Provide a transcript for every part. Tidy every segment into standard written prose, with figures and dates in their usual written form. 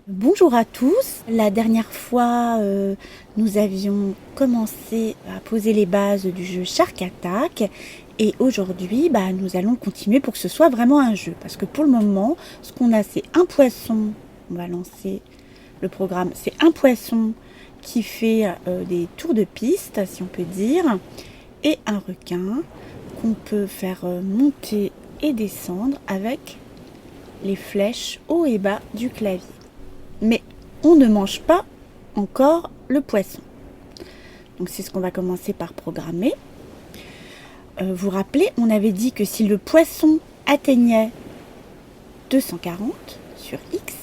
Bonjour à tous. La dernière fois, nous avions commencé à poser les bases du jeu Shark Attack. Et aujourd'hui, nous allons continuer pour que ce soit vraiment un jeu. Parce que pour le moment, ce qu'on a, c'est un poisson. On va lancer le programme. C'est un poisson qui fait des tours de piste, si on peut dire. Et un requin qu'on peut faire monter et descendre avec les flèches haut et bas du clavier. Mais on ne mange pas encore le poisson. Donc c'est ce qu'on va commencer par programmer. Vous vous rappelez, on avait dit que si le poisson atteignait 240 sur X,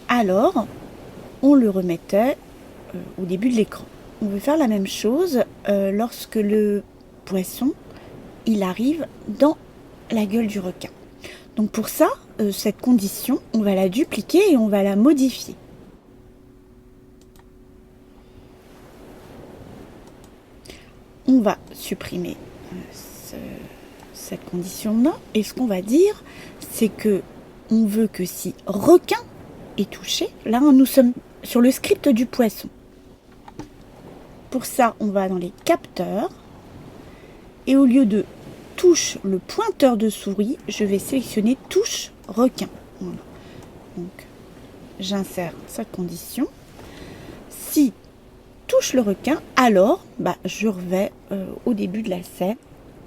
alors on le remettait au début de l'écran. On veut faire la même chose lorsque le poisson il arrive dans la gueule du requin. Donc pour ça, cette condition, on va la dupliquer et on va la modifier. On va supprimer cette condition-là. Et ce qu'on va dire, c'est que on veut que si requin est touché, là nous sommes sur le script du poisson. Pour ça, on va dans les capteurs. Et au lieu de touche le pointeur de souris, je vais sélectionner touche requin. Voilà. Donc, j'insère cette condition. Si touche le requin, alors je revais au début de la scène.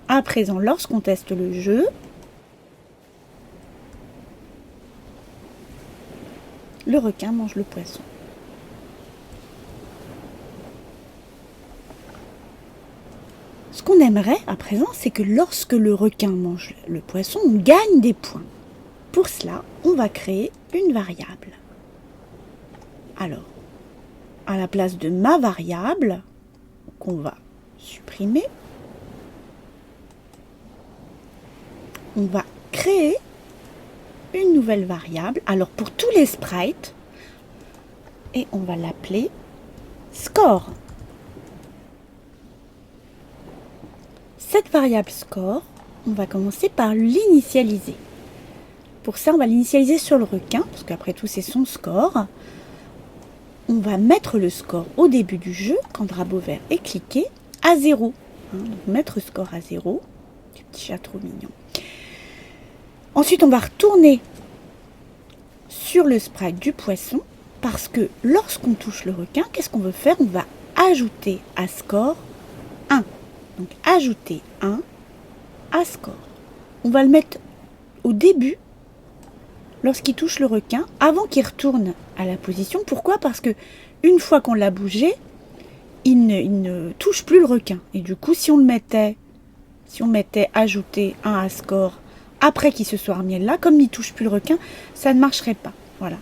À présent, lorsqu'on teste le jeu, le requin mange le poisson. Ce qu'on aimerait à présent, c'est que lorsque le requin mange le poisson, on gagne des points. Pour cela, on va créer une variable. Alors, à la place de ma variable, qu'on va supprimer, on va créer une nouvelle variable. Alors pour tous les sprites, et on va l'appeler score. Cette variable score, on va commencer par l'initialiser. Pour ça, on va l'initialiser sur le requin, parce qu'après tout, c'est son score. On va mettre le score au début du jeu, quand drapeau vert est cliqué, à 0. Donc mettre score à 0. Du petit chat trop mignon. Ensuite, on va retourner sur le sprite du poisson, parce que lorsqu'on touche le requin, qu'est-ce qu'on veut faire? On va ajouter à score 1. Donc ajouter 1 à score. On va le mettre au début, lorsqu'il touche le requin, avant qu'il retourne à la position. Pourquoi? Parce que une fois qu'on l'a bougé, il ne touche plus le requin. Et du coup, si on mettait ajouter 1 à score après qu'il se soit remis là, comme il ne touche plus le requin, ça ne marcherait pas. Voilà.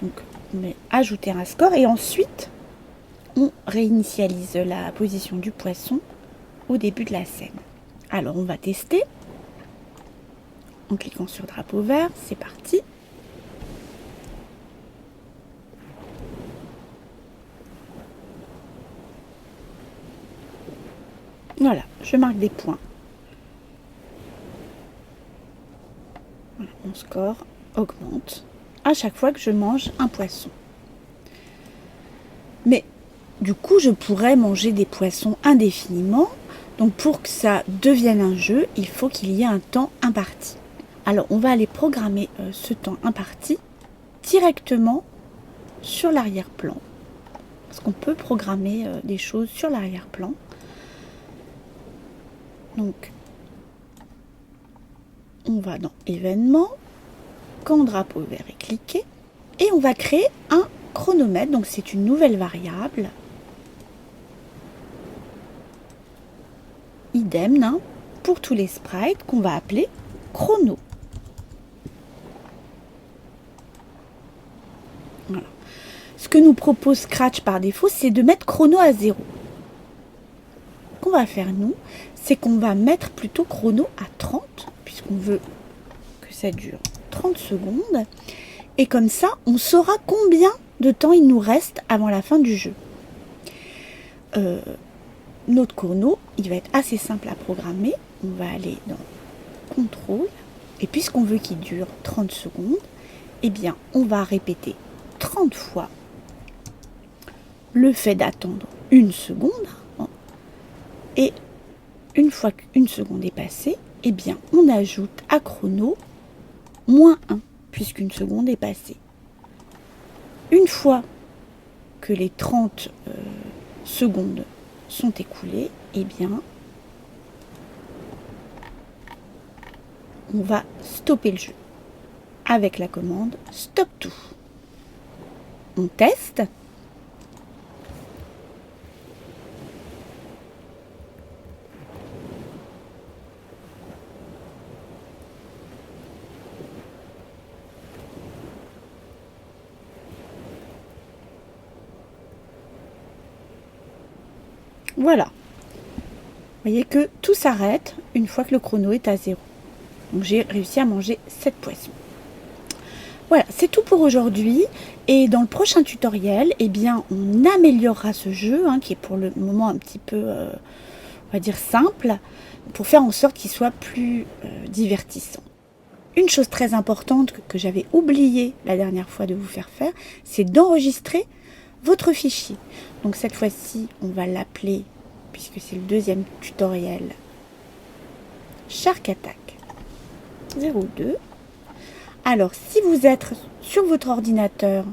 Donc on met ajouter 1 à score et ensuite on réinitialise la position du poisson au début de la scène. Alors on va tester en cliquant sur drapeau vert. C'est parti. Voilà, je marque des points. Voilà, mon score augmente à chaque fois que je mange un poisson. Mais du coup, je pourrais manger des poissons indéfiniment. Donc pour que ça devienne un jeu, il faut qu'il y ait un temps imparti. Alors on va aller programmer ce temps imparti directement sur l'arrière-plan. Parce qu'on peut programmer des choses sur l'arrière-plan. Donc on va dans événements, quand drapeau vert est cliqué, et on va créer un chronomètre. Donc c'est une nouvelle variable. Idem pour tous les sprites qu'on va appeler chrono. Voilà. Ce que nous propose Scratch par défaut, c'est de mettre chrono à 0. Ce qu'on va faire nous, c'est qu'on va mettre plutôt chrono à 30, puisqu'on veut que ça dure 30 secondes. Et comme ça, on saura combien de temps il nous reste avant la fin du jeu. Notre chrono, il va être assez simple à programmer. On va aller dans contrôle. Et puisqu'on veut qu'il dure 30 secondes, eh bien, on va répéter 30 fois le fait d'attendre 1 seconde. Et une fois qu'une seconde est passée, eh bien, on ajoute à chrono -1, puisqu'une seconde est passée. Une fois que les 30 secondes sont écoulées, eh bien, on va stopper le jeu avec la commande stop tout. On teste. Voilà. Vous voyez que tout s'arrête une fois que le chrono est à 0. Donc j'ai réussi à manger 7 poissons. Voilà, c'est tout pour aujourd'hui. Et dans le prochain tutoriel, eh bien, on améliorera ce jeu, qui est pour le moment un petit peu, on va dire, simple, pour faire en sorte qu'il soit plus divertissant. Une chose très importante que j'avais oublié la dernière fois de vous faire faire, c'est d'enregistrer votre fichier. Donc cette fois-ci, on va l'appeler, puisque c'est le deuxième tutoriel, Shark Attack 02. Alors, si vous êtes sur votre ordinateur,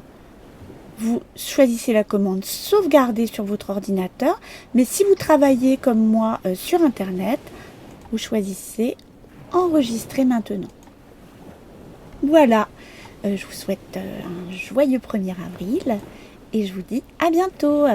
vous choisissez la commande sauvegarder sur votre ordinateur. Mais si vous travaillez comme moi sur Internet, vous choisissez enregistrer maintenant. Voilà, je vous souhaite un joyeux 1er avril et je vous dis à bientôt.